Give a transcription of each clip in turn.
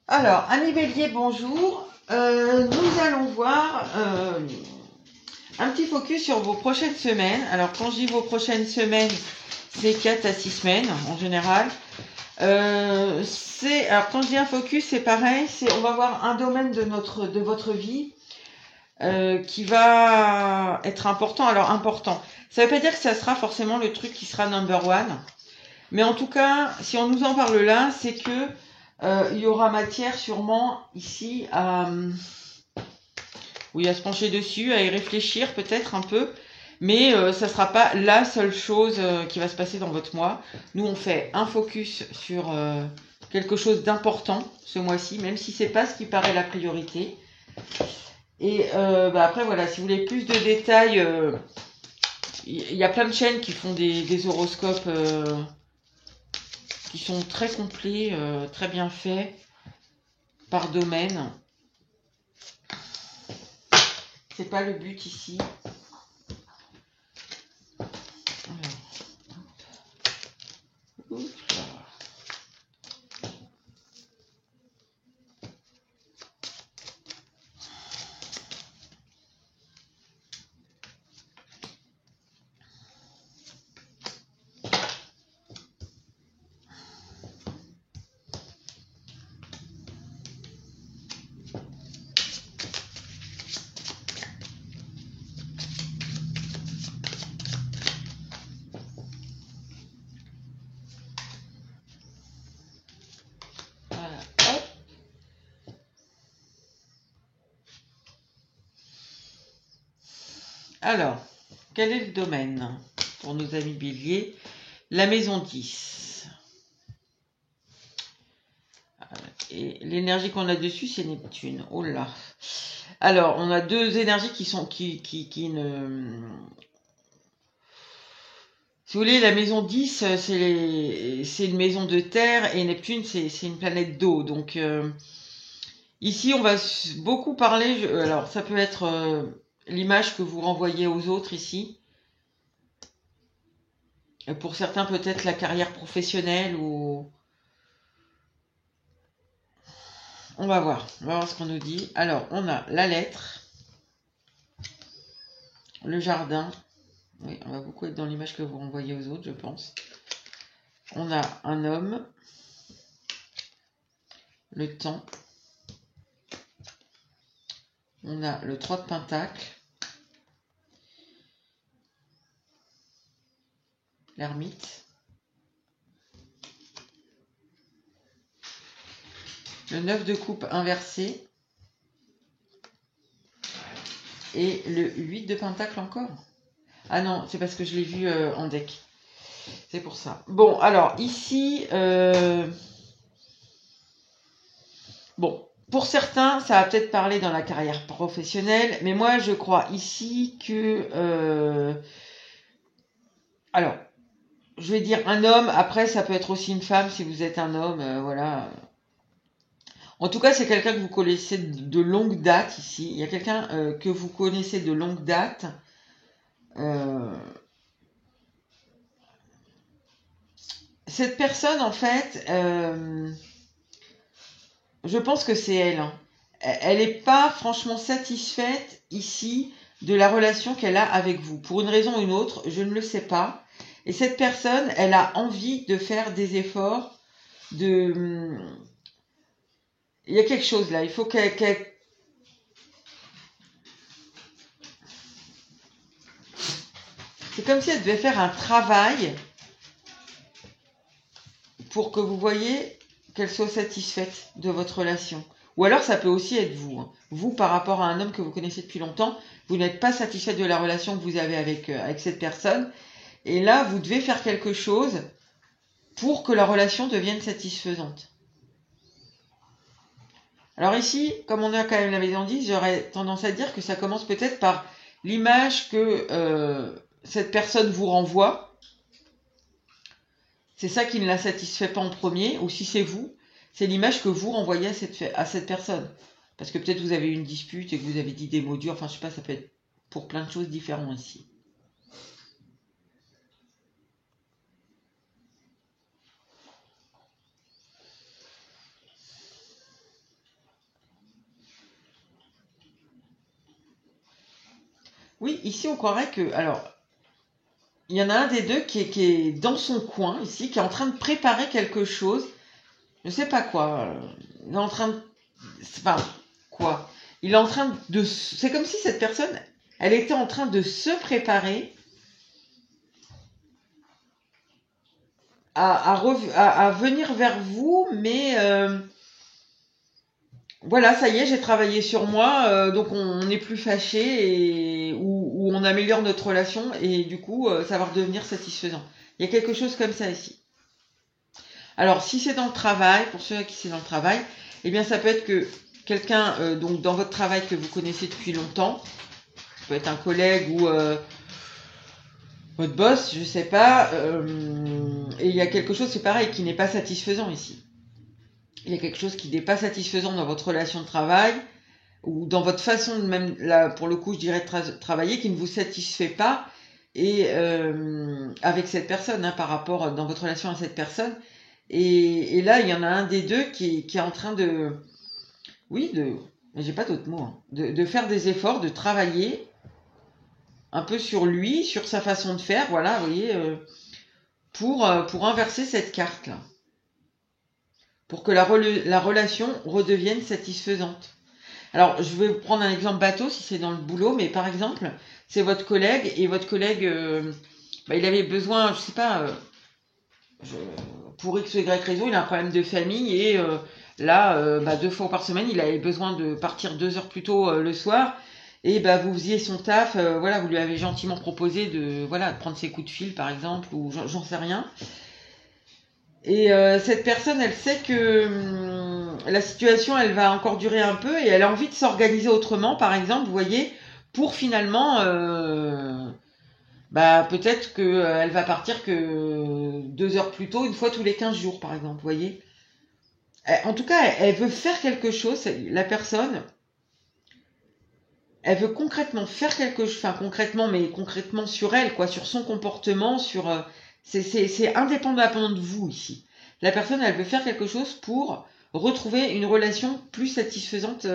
Alors, Ami Bélier, bonjour. Nous allons voir un petit focus sur vos prochaines semaines. Alors, quand je dis vos prochaines semaines, c'est 4 à 6 semaines en général. Alors, quand je dis un focus, c'est pareil. On va voir un domaine de votre vie qui va être important. Alors, important. Ça ne veut pas dire que ça sera forcément le truc qui sera number one. Mais en tout cas, si on nous en parle là, c'est que il y aura matière sûrement ici oui, à se pencher dessus, à y réfléchir peut-être un peu. Mais ça ne sera pas la seule chose qui va se passer dans votre mois. Nous, on fait un focus sur quelque chose d'important ce mois-ci, même si c'est pas ce qui paraît la priorité. Et après, voilà, si vous voulez plus de détails, il y a plein de chaînes qui font des horoscopes qui sont très complets, très bien faits par domaine. C'est pas le but ici. Voilà, hop. Alors, quel est le domaine pour nos amis béliers? La maison 10. Et l'énergie qu'on a dessus, c'est Neptune. Oh là. Alors, on a deux énergies qui ne... Si vous voulez, la maison 10, c'est une maison de terre et Neptune, c'est une planète d'eau. Donc, ici, on va beaucoup parler... Alors, ça peut être l'image que vous renvoyez aux autres ici. Pour certains, peut-être la carrière professionnelle ou... On va voir ce qu'on nous dit. Alors, on a la lettre, le jardin. Oui, on va beaucoup être dans l'image que vous renvoyez aux autres, je pense. On a un homme, le temps. On a le 3 de Pentacle, l'ermite. Le 9 de coupe inversé. Et le 8 de Pentacle encore. Ah non, c'est parce que je l'ai vu en deck. C'est pour ça. Bon, alors ici... Bon, pour certains, ça va peut-être parler dans la carrière professionnelle, mais moi, je crois ici que... Alors, je vais dire un homme, après, ça peut être aussi une femme si vous êtes un homme, voilà. En tout cas, c'est quelqu'un que vous connaissez de longue date ici. Il y a quelqu'un que vous connaissez de longue date. Cette personne, en fait, je pense que c'est elle. Hein. Elle n'est pas franchement satisfaite ici de la relation qu'elle a avec vous. Pour une raison ou une autre, je ne le sais pas. Et cette personne, elle a envie de faire des efforts, de... Il y a quelque chose là, il faut qu'elle... C'est comme si elle devait faire un travail pour que vous voyez qu'elle soit satisfaite de votre relation. Ou alors ça peut aussi être vous. Hein. Vous, par rapport à un homme que vous connaissez depuis longtemps, vous n'êtes pas satisfaite de la relation que vous avez avec cette personne. Et là, vous devez faire quelque chose pour que la relation devienne satisfaisante. Alors ici, comme on a quand même la maison 10, j'aurais tendance à dire que ça commence peut-être par l'image que cette personne vous renvoie. C'est ça qui ne la satisfait pas en premier, ou si c'est vous, c'est l'image que vous renvoyez à cette personne. Parce que peut-être vous avez eu une dispute et que vous avez dit des mots durs, enfin je sais pas, ça peut être pour plein de choses différentes ici. Oui, ici on croirait que... Alors, il y en a un des deux qui est dans son coin, ici, qui est en train de préparer quelque chose. Je sais pas quoi. Il est en train de... Enfin, quoi? Il est en train de... C'est comme si cette personne, elle était en train de se préparer à venir vers vous, mais voilà, ça y est, j'ai travaillé sur moi, donc on n'est plus fâché ou on améliore notre relation et du coup, ça va redevenir satisfaisant. Il y a quelque chose comme ça ici. Alors, si c'est dans le travail, pour ceux qui c'est dans le travail, eh bien, ça peut être que quelqu'un, donc dans votre travail que vous connaissez depuis longtemps, ça peut être un collègue ou votre boss, je sais pas, et il y a quelque chose, c'est pareil, qui n'est pas satisfaisant ici. Il y a quelque chose qui n'est pas satisfaisant dans votre relation de travail ou dans votre façon de même, là, pour le coup, je dirais de travailler, qui ne vous satisfait pas et avec cette personne, hein, par rapport dans votre relation à cette personne. Et là, il y en a un des deux qui est en train de, oui, j'ai pas d'autres mots, hein, de faire des efforts, de travailler un peu sur lui, sur sa façon de faire, voilà, vous voyez, pour inverser cette carte-là, pour que la relation redevienne satisfaisante. Alors, je vais vous prendre un exemple bateau si c'est dans le boulot, mais par exemple, c'est votre collègue et votre collègue, il avait besoin, je sais pas, pour X ou Y raison, il a un problème de famille et là, 2 fois par semaine, il avait besoin de partir 2 heures plus tôt le soir. Et vous faisiez son taf, voilà, vous lui avez gentiment proposé de prendre ses coups de fil par exemple, ou j'en sais rien. Et cette personne, elle sait que la situation, elle va encore durer un peu et elle a envie de s'organiser autrement, par exemple, vous voyez, pour finalement, peut-être qu'elle va partir que 2 heures plus tôt, une fois tous les 15 jours, par exemple, vous voyez. En tout cas, elle veut faire quelque chose, la personne, elle veut concrètement faire quelque chose, enfin concrètement, mais concrètement sur elle, quoi, sur son comportement, sur... c'est indépendamment de vous ici. La personne, elle veut faire quelque chose pour retrouver une relation plus satisfaisante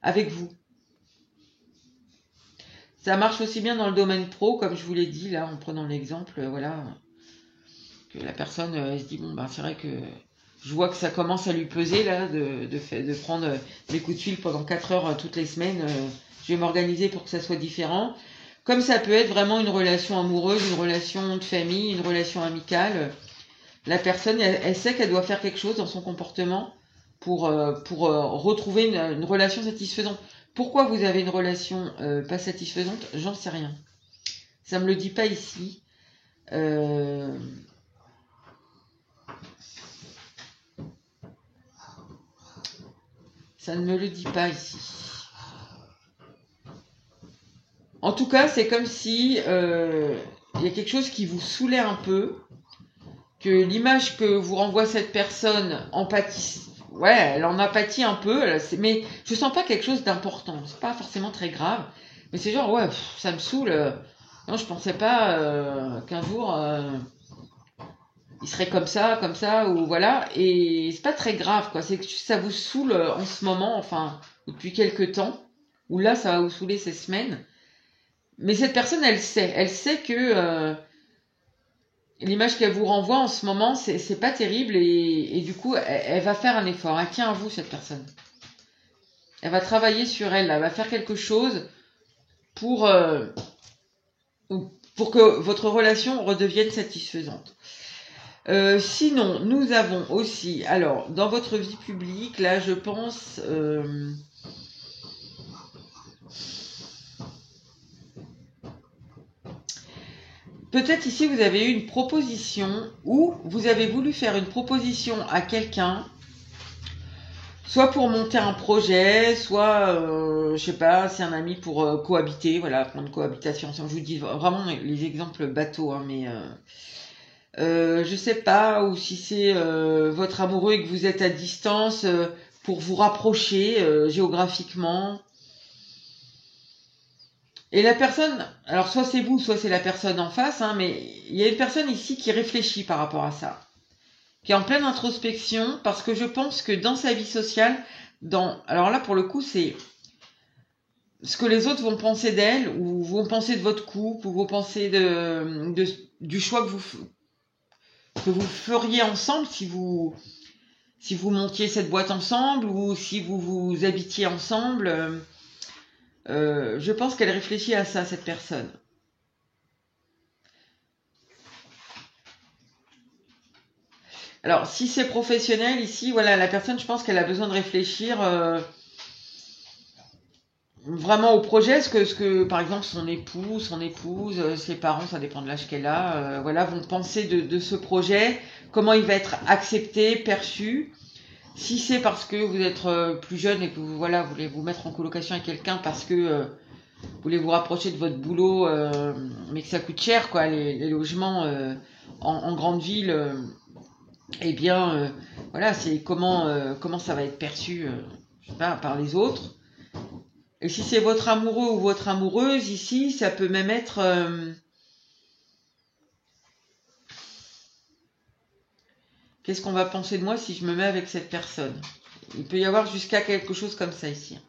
avec vous. Ça marche aussi bien dans le domaine pro, comme je vous l'ai dit, là, en prenant l'exemple, voilà, que la personne elle se dit, bon, c'est vrai que je vois que ça commence à lui peser, là, de prendre des coups de fil pendant 4 heures toutes les semaines. Je vais m'organiser pour que ça soit différent. Comme ça peut être vraiment une relation amoureuse, une relation de famille, une relation amicale. La personne, elle sait qu'elle doit faire quelque chose dans son comportement pour retrouver une relation satisfaisante. Pourquoi vous avez une relation pas satisfaisante? J'en sais rien. Ça me le dit pas ici. Ça ne me le dit pas ici. En tout cas, c'est comme si y a quelque chose qui vous saoulait un peu, que l'image que vous renvoie cette personne empathie, elle en empathie un peu, mais je sens pas quelque chose d'important. C'est pas forcément très grave, mais c'est genre ça me saoule. Non, je pensais pas qu'un jour il serait comme ça ou voilà. Et c'est pas très grave, quoi. C'est que ça vous saoule en ce moment, enfin depuis quelques temps, ou là ça va vous saouler ces semaines. Mais cette personne, elle sait que l'image qu'elle vous renvoie en ce moment, c'est pas terrible et du coup, elle va faire un effort. Elle tient à vous, cette personne. Elle va travailler sur elle, elle va faire quelque chose pour que votre relation redevienne satisfaisante. Sinon, nous avons aussi, alors, dans votre vie publique, là, je pense... peut-être ici vous avez eu une proposition ou vous avez voulu faire une proposition à quelqu'un, soit pour monter un projet, soit, je sais pas, c'est un ami pour cohabiter, voilà, prendre cohabitation. Je vous dis vraiment les exemples bateaux, hein, mais je sais pas, ou si c'est votre amoureux et que vous êtes à distance pour vous rapprocher géographiquement. Et la personne, alors soit c'est vous, soit c'est la personne en face, hein, mais il y a une personne ici qui réfléchit par rapport à ça, qui est en pleine introspection, parce que je pense que dans sa vie sociale, alors là pour le coup c'est ce que les autres vont penser d'elle, ou vont penser de votre couple, ou vont penser du choix que vous feriez ensemble si vous montiez cette boîte ensemble, ou si vous habitiez ensemble. Je pense qu'elle réfléchit à ça, cette personne. Alors, si c'est professionnel, ici, voilà, la personne, je pense qu'elle a besoin de réfléchir vraiment au projet, ce que, par exemple, son époux, son épouse, ses parents, ça dépend de l'âge qu'elle a, voilà, vont penser de ce projet, comment il va être accepté, perçu. Si c'est parce que vous êtes plus jeune et que vous, voilà, vous voulez vous mettre en colocation avec quelqu'un parce que vous voulez vous rapprocher de votre boulot, mais que ça coûte cher, quoi, les logements en grande ville. Eh bien, voilà, c'est comment ça va être perçu, je sais pas, par les autres. Et si c'est votre amoureux ou votre amoureuse, ici, ça peut même être... qu'est-ce qu'on va penser de moi si je me mets avec cette personne? Il peut y avoir jusqu'à quelque chose comme ça ici.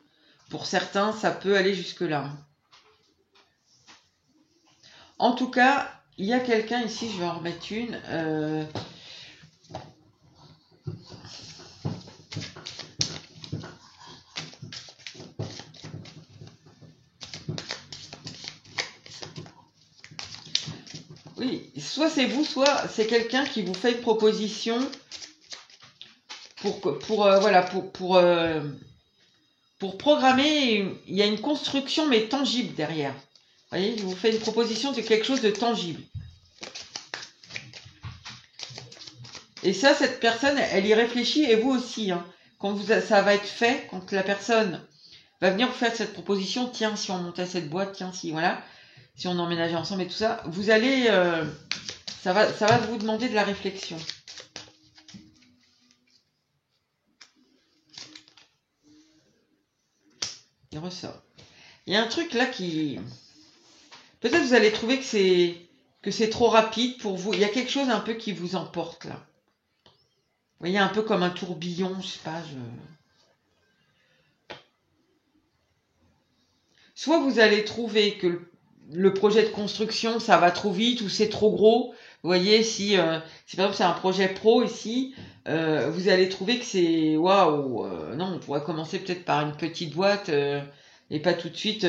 Pour certains, ça peut aller jusque-là. En tout cas, il y a quelqu'un ici, je vais en remettre une... Oui, soit c'est vous, soit c'est quelqu'un qui vous fait une proposition pour programmer. Il y a une construction mais tangible derrière. Vous voyez, il vous fait une proposition de quelque chose de tangible. Et ça, cette personne, elle y réfléchit, et vous aussi. Hein. Quand ça va être fait, quand la personne va venir vous faire cette proposition, tiens, si on montait cette boîte, tiens, si voilà, si on emménageait ensemble et tout ça, vous allez, ça va vous demander de la réflexion. Il ressort. Il y a un truc là qui... Peut-être vous allez trouver que c'est trop rapide pour vous. Il y a quelque chose un peu qui vous emporte là. Vous voyez, un peu comme un tourbillon, je sais pas, Soit vous allez trouver que le projet de construction, ça va trop vite ou c'est trop gros. Vous voyez, si par exemple c'est un projet pro ici, vous allez trouver que c'est waouh. Non, on pourrait commencer peut-être par une petite boîte et pas tout de suite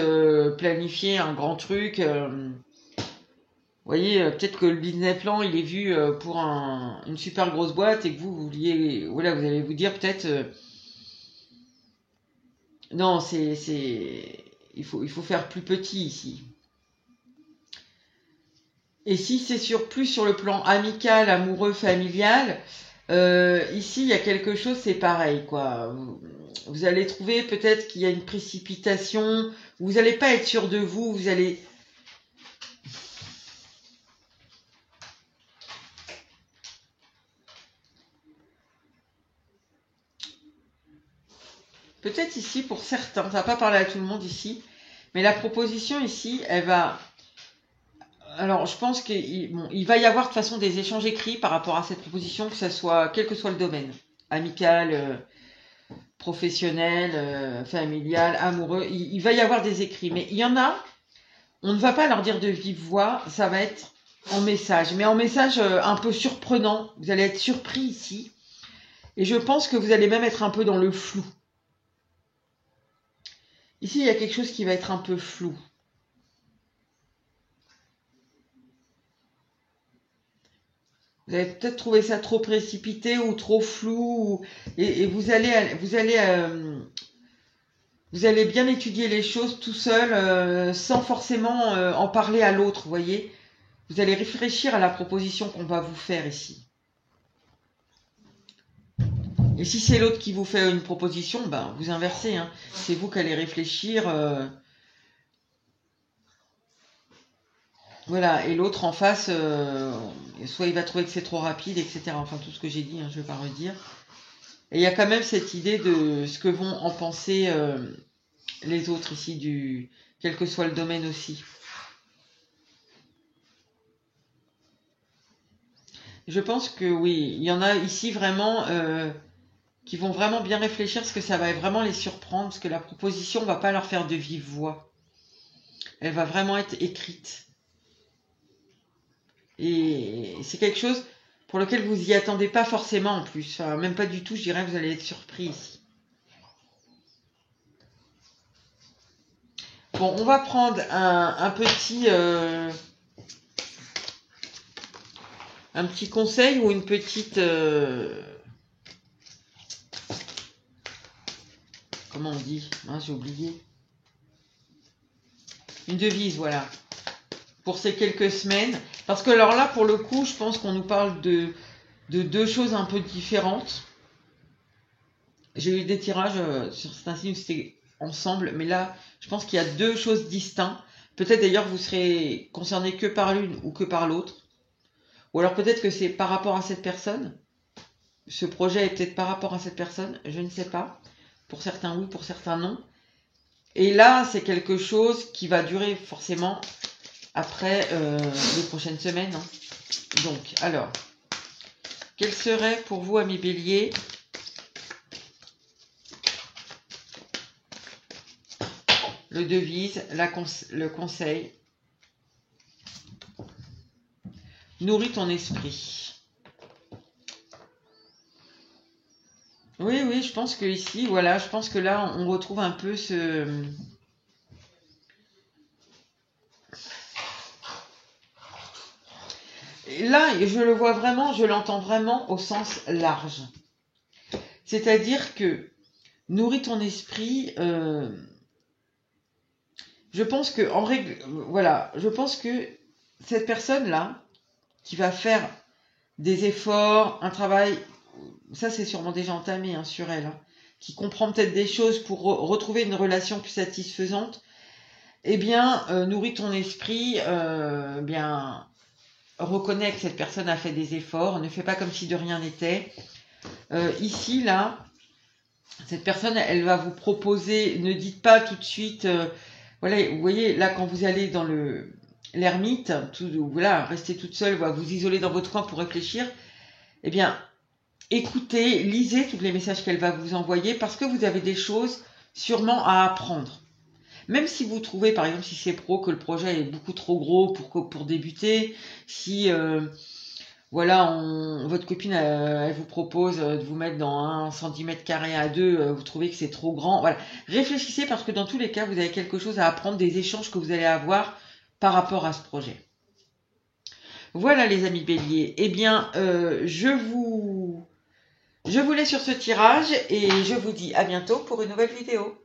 planifier un grand truc. Vous voyez, peut-être que le business plan il est vu pour une super grosse boîte et que vous vouliez, voilà, vous allez vous dire peut-être non, il faut faire plus petit ici. Et si c'est plus sur le plan amical, amoureux, familial, ici il y a quelque chose, c'est pareil, quoi. Vous allez trouver peut-être qu'il y a une précipitation, vous n'allez pas être sûr de vous, vous allez... Peut-être ici, pour certains, ça va pas parler à tout le monde ici, mais la proposition ici, elle va... Alors, je pense qu'il va y avoir de toute façon des échanges écrits par rapport à cette proposition, que ça soit, quel que soit le domaine, amical, professionnel, familial, amoureux, il va y avoir des écrits. Mais il y en a, on ne va pas leur dire de vive voix, ça va être en message, mais en message un peu surprenant. Vous allez être surpris ici, et je pense que vous allez même être un peu dans le flou. Ici, il y a quelque chose qui va être un peu flou. Vous allez peut-être trouver ça trop précipité ou trop flou, et vous allez bien étudier les choses tout seul, sans forcément en parler à l'autre, vous voyez. Vous allez réfléchir à la proposition qu'on va vous faire ici. Et si c'est l'autre qui vous fait une proposition, ben vous inversez. Hein. C'est vous qui allez réfléchir. Voilà, et l'autre en face, soit il va trouver que c'est trop rapide, etc. Enfin, tout ce que j'ai dit, hein, je ne vais pas redire. Et il y a quand même cette idée de ce que vont en penser les autres ici, quel que soit le domaine aussi. Je pense que oui, il y en a ici vraiment qui vont vraiment bien réfléchir parce que ça va vraiment les surprendre, parce que la proposition ne va pas leur faire de vive voix. Elle va vraiment être écrite. Et c'est quelque chose pour lequel vous n'y attendez pas forcément en plus. Enfin, même pas du tout, je dirais que vous allez être surpris ici. Bon, on va prendre un petit conseil ou une petite... comment on dit? Hein, j'ai oublié. Une devise, voilà. Pour ces quelques semaines. Parce que alors là, pour le coup, je pense qu'on nous parle de deux choses un peu différentes. J'ai eu des tirages sur certains signes où c'était ensemble, mais là, je pense qu'il y a deux choses distinctes. Peut-être d'ailleurs vous serez concerné que par l'une ou que par l'autre. Ou alors peut-être que c'est par rapport à cette personne. Ce projet est peut-être par rapport à cette personne, je ne sais pas. Pour certains oui, pour certains non. Et là, c'est quelque chose qui va durer forcément après les prochaines semaines. Hein. Donc, alors, quel serait pour vous, amis Bélier, le devise, le conseil? Nourris ton esprit. Oui, oui, je pense que ici, voilà, je pense que là, on retrouve un peu ce... Et là, je le vois vraiment, je l'entends vraiment au sens large. C'est-à-dire que nourris ton esprit, je pense que, en règle, voilà, je pense que cette personne-là, qui va faire des efforts, un travail, ça c'est sûrement déjà entamé hein, sur elle, hein, qui comprend peut-être des choses pour retrouver une relation plus satisfaisante, eh bien, nourris ton esprit, bien, reconnais que cette personne a fait des efforts, ne fais pas comme si de rien n'était. Ici, là, cette personne, elle va vous proposer, ne dites pas tout de suite, voilà, vous voyez, là, quand vous allez dans l'ermite, voilà, restez toute seule, voilà, vous isoler dans votre coin pour réfléchir, eh bien, écoutez, lisez tous les messages qu'elle va vous envoyer parce que vous avez des choses sûrement à apprendre. Même si vous trouvez, par exemple, si c'est pro, que le projet est beaucoup trop gros pour débuter, si voilà, votre copine elle vous propose de vous mettre dans un centimètre carré à 2, vous trouvez que c'est trop grand, voilà. Réfléchissez parce que dans tous les cas, vous avez quelque chose à apprendre des échanges que vous allez avoir par rapport à ce projet. Voilà les amis Bélier, eh bien je vous laisse sur ce tirage et je vous dis à bientôt pour une nouvelle vidéo.